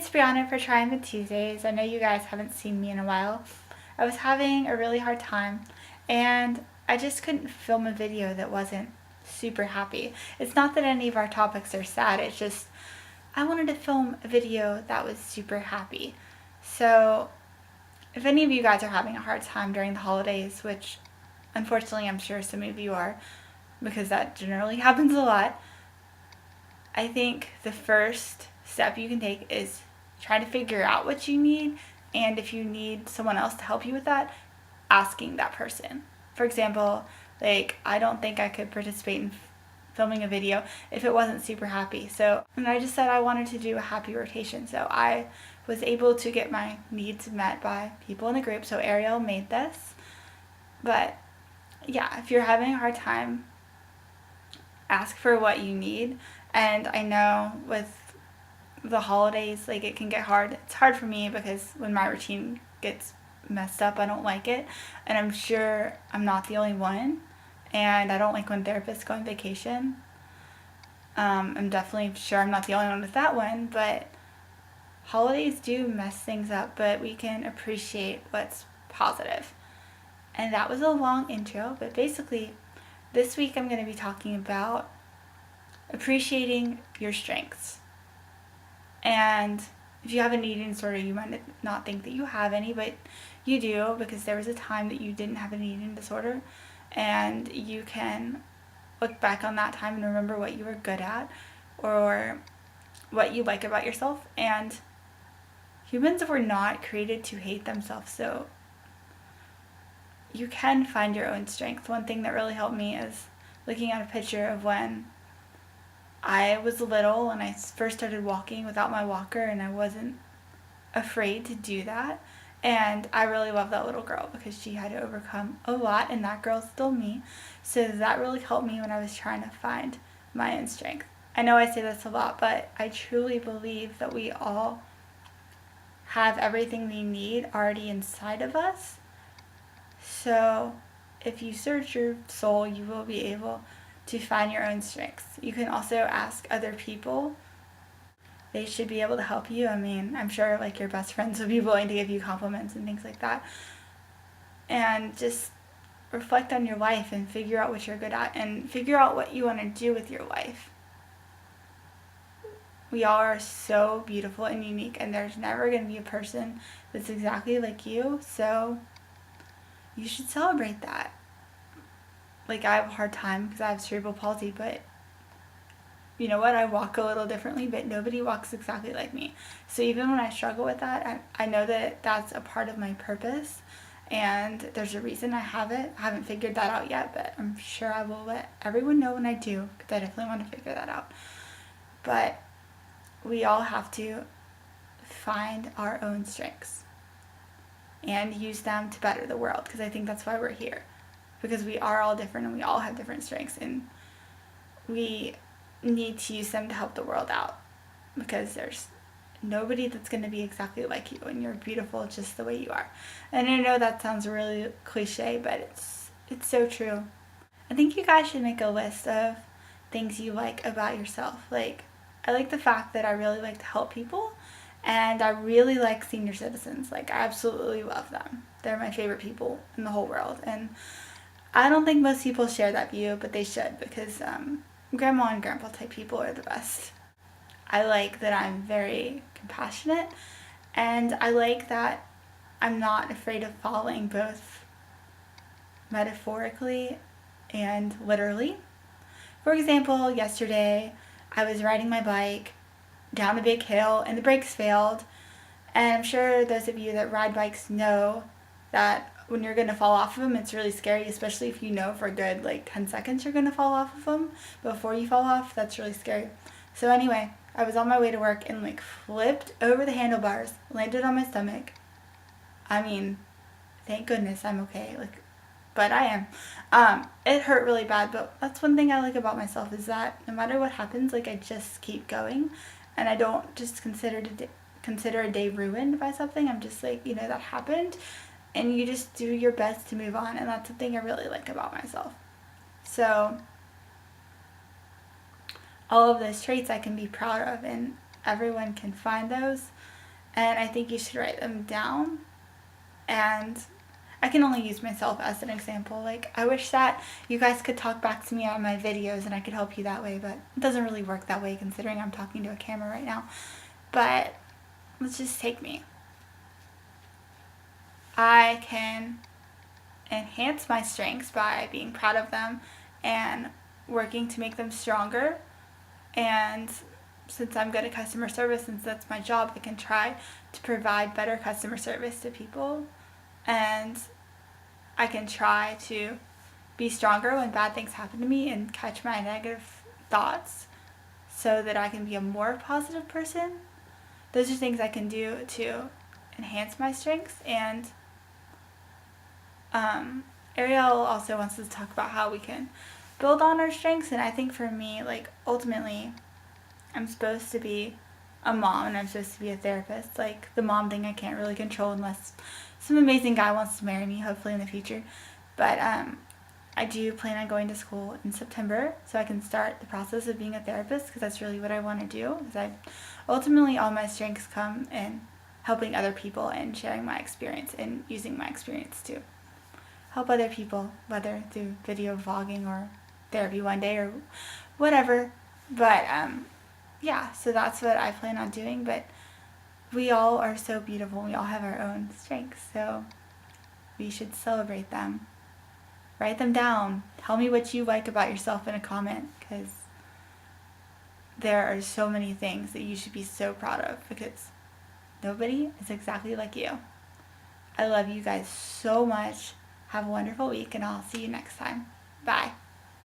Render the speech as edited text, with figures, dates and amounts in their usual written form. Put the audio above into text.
it's Brianna for Triumphant Tuesdays. I know you guys haven't seen me in a while. I was having a really hard time and I just couldn't film a video that wasn't super happy. It's not that any of our topics are sad, it's just I wanted to film a video that was super happy. So if any of you guys are having a hard time during the holidays, which unfortunately I'm sure some of you are because that generally happens a lot, I think the first step you can take is try to figure out what you need, and if you need someone else to help you with that, asking that person. For example, like I don't think I could participate in filming a video if it wasn't super happy. And I just said I wanted to do a happy rotation. So I was able to get my needs met by people in the group. So Ariel made this. But yeah, if you're having a hard time, ask for what you need. And I know with the holidays, like it can get hard. It's hard for me because when my routine gets messed up, I don't like it. And I'm sure I'm not the only one. And I don't like when therapists go on vacation. I'm definitely sure I'm not the only one with that one. But holidays do mess things up, but we can appreciate what's positive. And that was a long intro, but basically this week I'm going to be talking about appreciating your strengths. And if you have an eating disorder, you might not think that you have any, but you do, because there was a time that you didn't have an eating disorder, and you can look back on that time and remember what you were good at or what you like about yourself. And humans were not created to hate themselves, so you can find your own strength. One thing that really helped me is looking at a picture of when I was little and I first started walking without my walker, and I wasn't afraid to do that. And I really love that little girl because she had to overcome a lot, and that girl's still me. So that really helped me when I was trying to find my own strength. I know I say this a lot, but I truly believe that we all have everything we need already inside of us. So if you search your soul, you will be able to find your own strengths. You can also ask other people. They should be able to help you. I mean, I'm sure like your best friends would be willing to give you compliments and things like that. And just reflect on your life and figure out what you're good at and figure out what you want to do with your life. We all are so beautiful and unique, and there's never going to be a person that's exactly like you, so you should celebrate that. Like, I have a hard time because I have cerebral palsy, but you know what? I walk a little differently, but nobody walks exactly like me. So even when I struggle with that, I know that that's a part of my purpose, and there's a reason I have it. I haven't figured that out yet, but I'm sure I will let everyone know when I do, because I definitely want to figure that out. But we all have to find our own strengths and use them to better the world, because I think that's why we're here. Because we are all different and we all have different strengths, and we need to use them to help the world out, because there's nobody that's going to be exactly like you, and you're beautiful just the way you are. And I know that sounds really cliche, but it's so true. I think you guys should make a list of things you like about yourself. Like, I like the fact that I really like to help people, and I really like senior citizens. Like, I absolutely love them. They're my favorite people in the whole world, and I don't think most people share that view, but they should, because grandma and grandpa type people are the best. I like that I'm very compassionate, and I like that I'm not afraid of falling, both metaphorically and literally. For example, yesterday I was riding my bike down a big hill and the brakes failed, and I'm sure those of you that ride bikes know that when you're going to fall off of them, it's really scary, especially if you know for a good 10 seconds you're going to fall off of them before you fall off. That's really scary. So anyway, I was on my way to work and flipped over the handlebars, landed on my stomach. I mean, thank goodness I'm okay. But I am. It hurt really bad, but that's one thing I like about myself, is that no matter what happens, I just keep going, and I don't just consider a day ruined by something. I'm just that happened. And you just do your best to move on. And that's something I really like about myself. So all of those traits I can be proud of. And everyone can find those. and I think you should write them down. And I can only use myself as an example. Like, I wish that you guys could talk back to me on my videos and I could help you that way, but it doesn't really work that way considering I'm talking to a camera right now. But let's just take me. I can enhance my strengths by being proud of them and working to make them stronger. And since I'm good at customer service, since that's my job, I can try to provide better customer service to people. And I can try to be stronger when bad things happen to me and catch my negative thoughts so that I can be a more positive person. Those are things I can do to enhance my strengths. And Ariel also wants to talk about how we can build on our strengths. And I think for me, like, ultimately, I'm supposed to be a mom and I'm supposed to be a therapist. Like, the mom thing I can't really control unless some amazing guy wants to marry me, hopefully in the future. But I do plan on going to school in September so I can start the process of being a therapist, because that's really what I want to do. Because ultimately all my strengths come in helping other people and sharing my experience and using my experience to help other people, whether through video vlogging or therapy one day or whatever. But yeah, so that's what I plan on doing. But we all are so beautiful. We all have our own strengths, so we should celebrate them. Write them down. Tell me what you like about yourself in a comment, because there are so many things that you should be so proud of, because nobody is exactly like you. I love you guys so much. Have a wonderful week, and I'll see you next time. Bye.